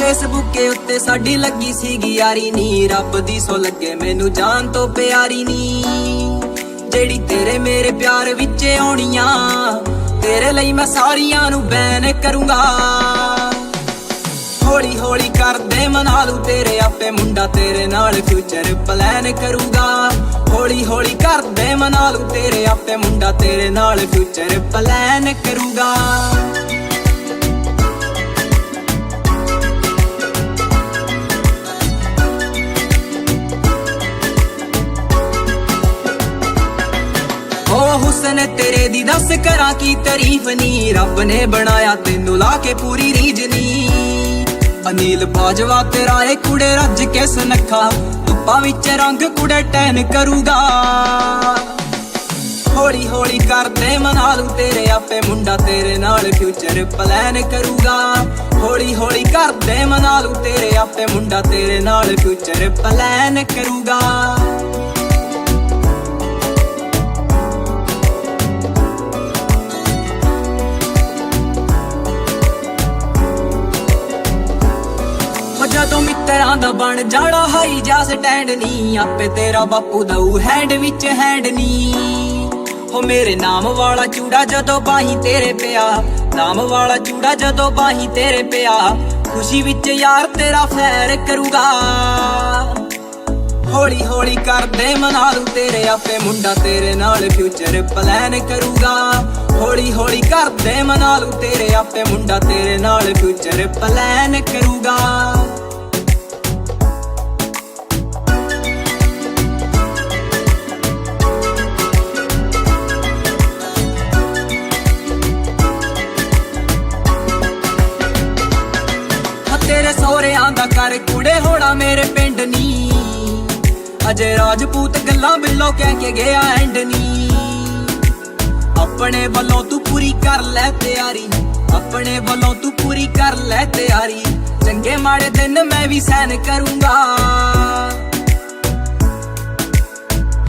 Facebook के उत्ते साडी लगी सीगी यारी नी, रब दी सो लगे मैनू जान तो प्यारी नी। जेड़ी तेरे मेरे प्यार विच आउणियां, तेरे लई मैं सारियां नू बैन करूंगा। हौली हौली कर दे मना लू तेरे आपे मुंडा, तेरे नाल फ्यूचर प्लान करूंगा। हौली हौली कर दे मना लू तेरे आपे मुंडा, तेरे नाल फ्यूचर प्लान करूंगा। हुसन तेरे दी दस करा की तारीफ नी, रब ने बनाया तेनू लाके पूरी रीज नी। अनिल बाजवा तेरा ए कुड़े रज के सुनखा, धुप्पा विच रंग कुड़े टैन करूगा। हौली हौली कर दे मना लू तेरे आपे मुंडा, तेरे नाल फ्यूचर प्लान करूगा। हौली हौली कर दे मना लू तेरे आपे मुंडा, तेरे नाल फ्यूचर प्लान करूगा। जदों मित्तरां दा बन जाना हाई जा स्टैंड नी, आपे तेरा बापू दऊ हैंड विच हैंड नी। हो मेरे नाम वाला चूड़ा जदों बाही तेरे पिया, नाम वाला चूड़ा जदों बाही तेरे पिया, खुशी विच यार तेरा फैर करूगा। हौली हौली कर दे मना लू तेरे आपे मुंडा, तेरे नाल फ्यूचर प्लान करूगा। हौली हौली कर दे मना लू तेरे आपे मुंडा, तेरे नाल फ्यूचर प्लान करूगा। तेरे सोहरियां दा कर कुड़े होना मेरे पिंड नी, अजय राजपूत गल्लां बिल्लो कह के गया एंड नी। अपने वल्लों तू पूरी कर ले तैयारी, अपने वल्लों तू पूरी कर ले तैयारी, चंगे माड़े दिन मैं भी सहन करूंगा।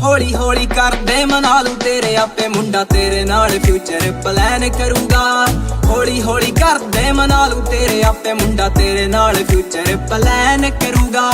हौली हौली कर दे मना लू तेरे आपे मुंडा, तेरे नाल फ्यूचर प्लान करूंगा। हौली हौली कर दे मना लू तेरे आपे मुंडा, तेरे नाल फ्यूचर प्लान करूंगा।